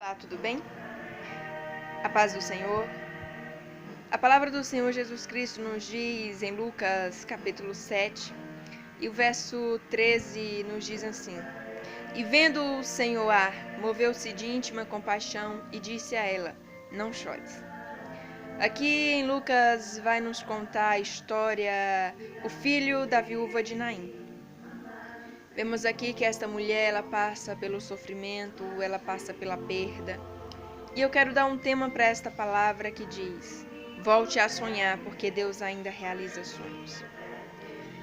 Olá, tudo bem? A paz do Senhor. A palavra do Senhor Jesus Cristo nos diz em Lucas capítulo 7, e o verso 13 nos diz assim: E vendo o Senhor moveu-se de íntima compaixão e disse a ela: Não chores. Aqui em Lucas vai nos contar a história, o filho da viúva de Naim. Vemos aqui que esta mulher, ela passa pelo sofrimento, ela passa pela perda. E eu quero dar um tema para esta palavra que diz: volte a sonhar, porque Deus ainda realiza sonhos.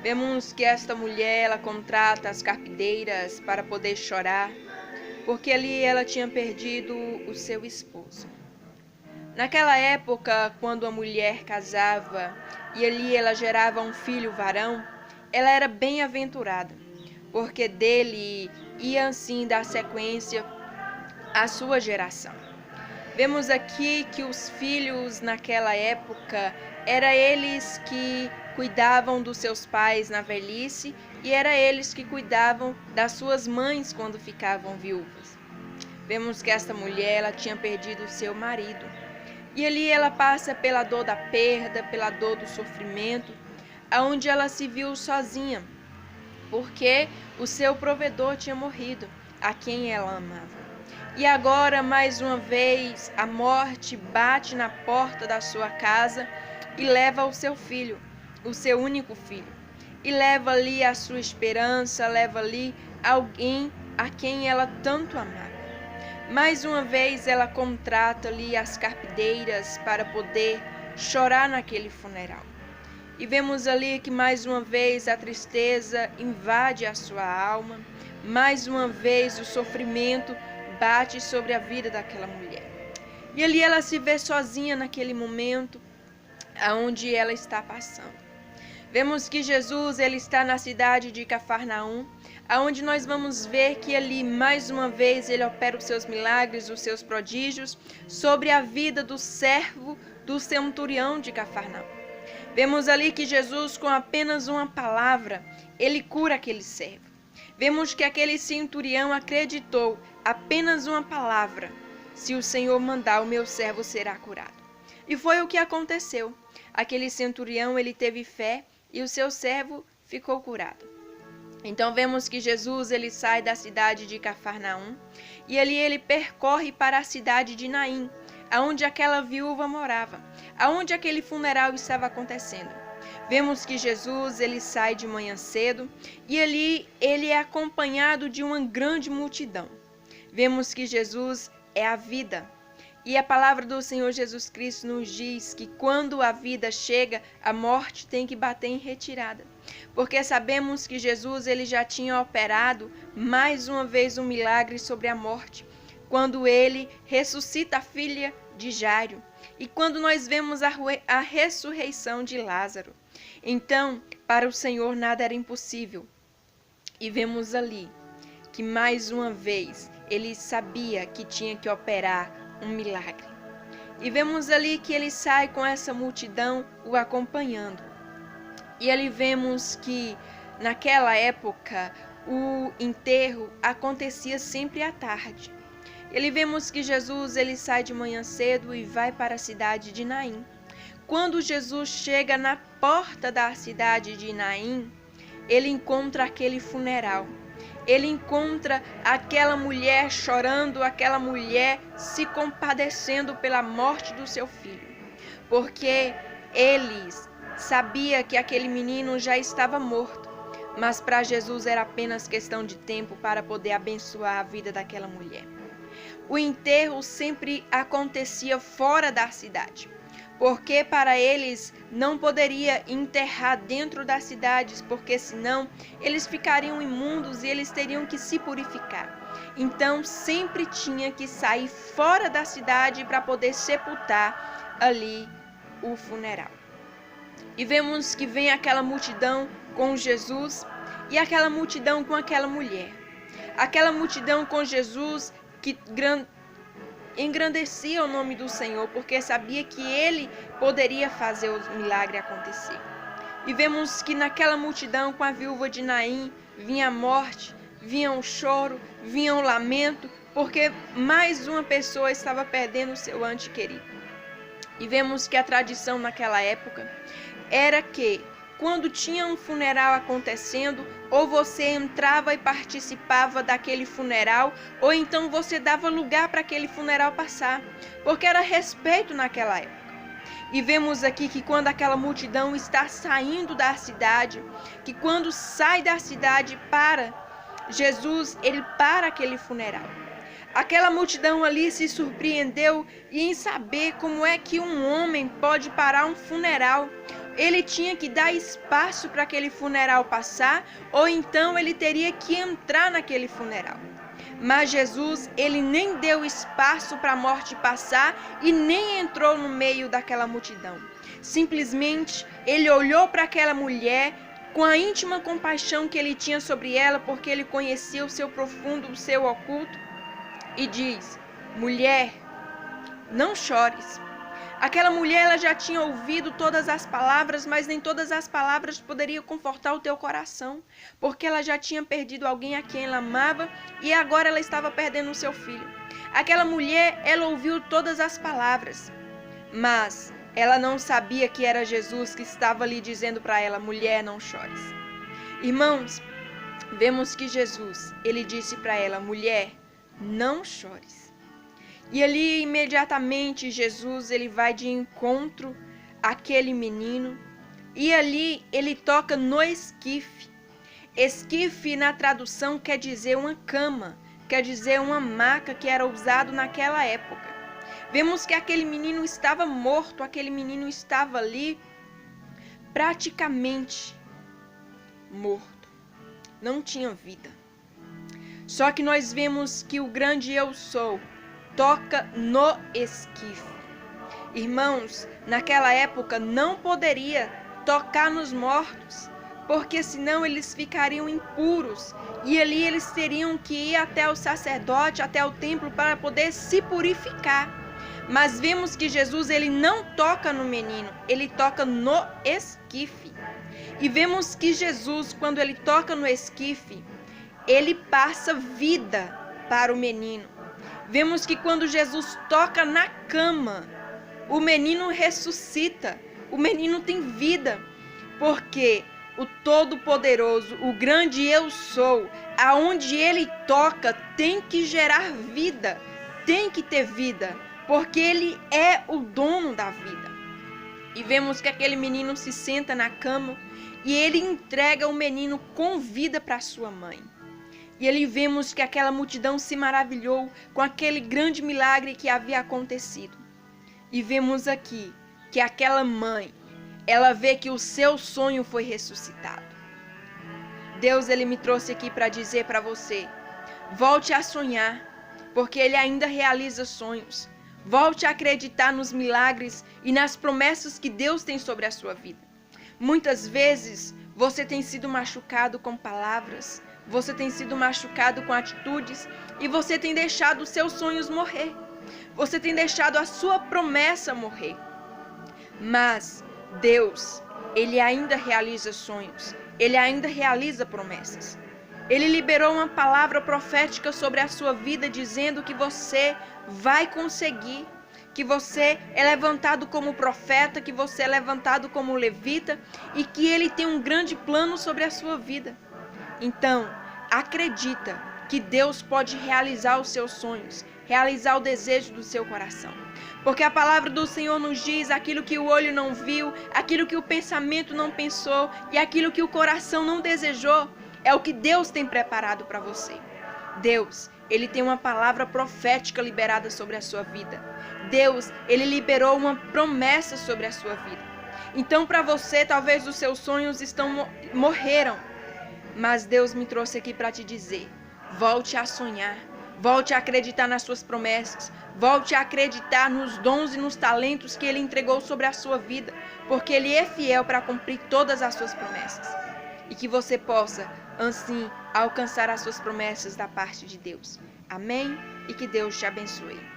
Vemos que esta mulher, ela contrata as carpideiras para poder chorar, porque ali ela tinha perdido o seu esposo. Naquela época, quando a mulher casava e ali ela gerava um filho varão, ela era bem-aventurada, porque dele ia assim dar sequência à sua geração. Vemos aqui que os filhos naquela época eram eles que cuidavam dos seus pais na velhice e eram eles que cuidavam das suas mães quando ficavam viúvas. Vemos que esta mulher, ela tinha perdido o seu marido. E ali ela passa pela dor da perda, pela dor do sofrimento, aonde ela se viu sozinha, porque o seu provedor tinha morrido, a quem ela amava. E agora, mais uma vez, a morte bate na porta da sua casa e leva o seu filho, o seu único filho. E leva ali a sua esperança, leva ali alguém a quem ela tanto amava. Mais uma vez, ela contrata ali as carpideiras para poder chorar naquele funeral. E vemos ali que mais uma vez a tristeza invade a sua alma, mais uma vez o sofrimento bate sobre a vida daquela mulher. E ali ela se vê sozinha naquele momento aonde ela está passando. Vemos que Jesus, ele está na cidade de Cafarnaum, aonde nós vamos ver que ali mais uma vez ele opera os seus milagres, os seus prodígios sobre a vida do servo do centurião de Cafarnaum. Vemos ali que Jesus, com apenas uma palavra, ele cura aquele servo. Vemos que aquele centurião acreditou, apenas uma palavra: se o Senhor mandar, o meu servo será curado. E foi o que aconteceu. Aquele centurião, ele teve fé e o seu servo ficou curado. Então vemos que Jesus, ele sai da cidade de Cafarnaum e ali ele percorre para a cidade de Naim, aonde aquela viúva morava, aonde aquele funeral estava acontecendo. Vemos que Jesus, ele sai de manhã cedo e ali ele é acompanhado de uma grande multidão. Vemos que Jesus é a vida. E a palavra do Senhor Jesus Cristo nos diz que quando a vida chega, a morte tem que bater em retirada. Porque sabemos que Jesus, ele já tinha operado mais uma vez um milagre sobre a morte, quando ele ressuscita a filha de Jairo e quando nós vemos a ressurreição de Lázaro. Então, para o Senhor nada era impossível. E vemos ali que mais uma vez ele sabia que tinha que operar um milagre. E vemos ali que ele sai com essa multidão o acompanhando. E ali vemos que naquela época o enterro acontecia sempre à tarde. Ele vemos que Jesus, ele sai de manhã cedo e vai para a cidade de Naim. Quando Jesus chega na porta da cidade de Naim, ele encontra aquele funeral. Ele encontra aquela mulher chorando, aquela mulher se compadecendo pela morte do seu filho. Porque eles sabia que aquele menino já estava morto, mas para Jesus era apenas questão de tempo para poder abençoar a vida daquela mulher. O enterro sempre acontecia fora da cidade, porque para eles não poderia enterrar dentro das cidades, porque senão eles ficariam imundos e eles teriam que se purificar. Então sempre tinha que sair fora da cidade para poder sepultar ali o funeral. E vemos que vem aquela multidão com Jesus e aquela multidão com aquela mulher. Aquela multidão com Jesus que engrandecia o nome do Senhor, porque sabia que ele poderia fazer o milagre acontecer. E vemos que naquela multidão com a viúva de Naim vinha a morte, vinha o choro, vinha o lamento, porque mais uma pessoa estava perdendo o seu ente querido. E vemos que a tradição naquela época era que, quando tinha um funeral acontecendo, ou você entrava e participava daquele funeral, ou então você dava lugar para aquele funeral passar, porque era respeito naquela época. E vemos aqui que quando aquela multidão está saindo da cidade, que quando sai da cidade para Jesus, ele para aquele funeral. Aquela multidão ali se surpreendeu em saber como é que um homem pode parar um funeral. Ele tinha que dar espaço para aquele funeral passar, ou então ele teria que entrar naquele funeral. Mas Jesus, ele nem deu espaço para a morte passar e nem entrou no meio daquela multidão. Simplesmente, ele olhou para aquela mulher com a íntima compaixão que ele tinha sobre ela, porque ele conhecia o seu profundo, o seu oculto, e diz: mulher, não chores. Aquela mulher, ela já tinha ouvido todas as palavras, mas nem todas as palavras poderiam confortar o teu coração, porque ela já tinha perdido alguém a quem ela amava e agora ela estava perdendo o seu filho. Aquela mulher, ela ouviu todas as palavras, mas ela não sabia que era Jesus que estava ali dizendo para ela: mulher, não chores. Irmãos, vemos que Jesus, ele disse para ela: mulher, não chores. E ali imediatamente Jesus, ele vai de encontro àquele menino e ali ele toca no esquife. Esquife na tradução quer dizer uma cama, quer dizer uma maca que era usado naquela época. Vemos que aquele menino estava morto, aquele menino estava ali praticamente morto, não tinha vida. Só que nós vemos que o grande Eu Sou toca no esquife. Irmãos, naquela época não poderia tocar nos mortos, porque senão eles ficariam impuros e ali eles teriam que ir até o sacerdote, até o templo para poder se purificar. Mas vemos que Jesus, ele não toca no menino, ele toca no esquife. E vemos que Jesus, quando ele toca no esquife, ele passa vida para o menino. Vemos que quando Jesus toca na cama, o menino ressuscita, o menino tem vida, porque o Todo-Poderoso, o grande Eu Sou, aonde ele toca tem que gerar vida, tem que ter vida, porque ele é o dono da vida. E vemos que aquele menino se senta na cama e ele entrega o menino com vida para sua mãe. E ali vemos que aquela multidão se maravilhou com aquele grande milagre que havia acontecido. E vemos aqui que aquela mãe, ela vê que o seu sonho foi ressuscitado. Deus, ele me trouxe aqui para dizer para você: volte a sonhar, porque ele ainda realiza sonhos. Volte a acreditar nos milagres e nas promessas que Deus tem sobre a sua vida. Muitas vezes você tem sido machucado com palavras, você tem sido machucado com atitudes e você tem deixado os seus sonhos morrer. Você tem deixado a sua promessa morrer. Mas Deus, ele ainda realiza sonhos. Ele ainda realiza promessas. Ele liberou uma palavra profética sobre a sua vida, dizendo que você vai conseguir, que você é levantado como profeta, que você é levantado como levita e que ele tem um grande plano sobre a sua vida. Então, acredita que Deus pode realizar os seus sonhos, realizar o desejo do seu coração. Porque a palavra do Senhor nos diz: aquilo que o olho não viu, aquilo que o pensamento não pensou e aquilo que o coração não desejou, é o que Deus tem preparado para você. Deus, ele tem uma palavra profética liberada sobre a sua vida. Deus, ele liberou uma promessa sobre a sua vida. Então, para você, talvez os seus sonhos morreram. Mas Deus me trouxe aqui para te dizer: volte a sonhar, volte a acreditar nas suas promessas, volte a acreditar nos dons e nos talentos que ele entregou sobre a sua vida, porque ele é fiel para cumprir todas as suas promessas. E que você possa, assim, alcançar as suas promessas da parte de Deus. Amém? E que Deus te abençoe.